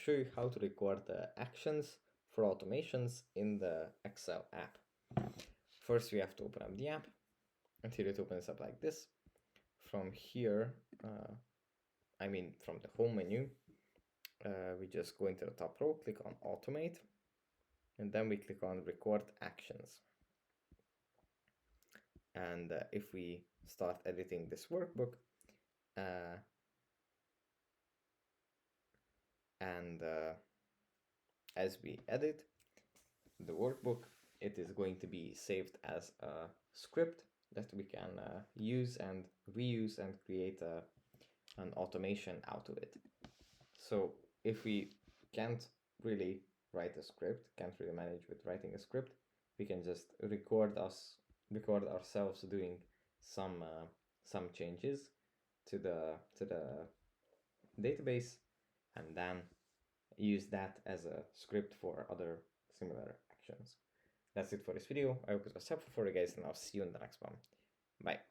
show you how to record the actions for automations in the Excel app. First, we have to open up the app, and here it opens up like this. From here, from the home menu, we just go into the top row, click on Automate, and then we click on Record Actions. And if we start editing this workbook, as we edit the workbook, it is going to be saved as a script that we can use and reuse and create an automation out of it. So if we can't really write a script, can't really manage with writing a script, we can just record ourselves doing some changes to the database, and then use that as a script for other similar actions. That's it for this video. I hope it was helpful for you guys, and I'll see you in the next one. Bye.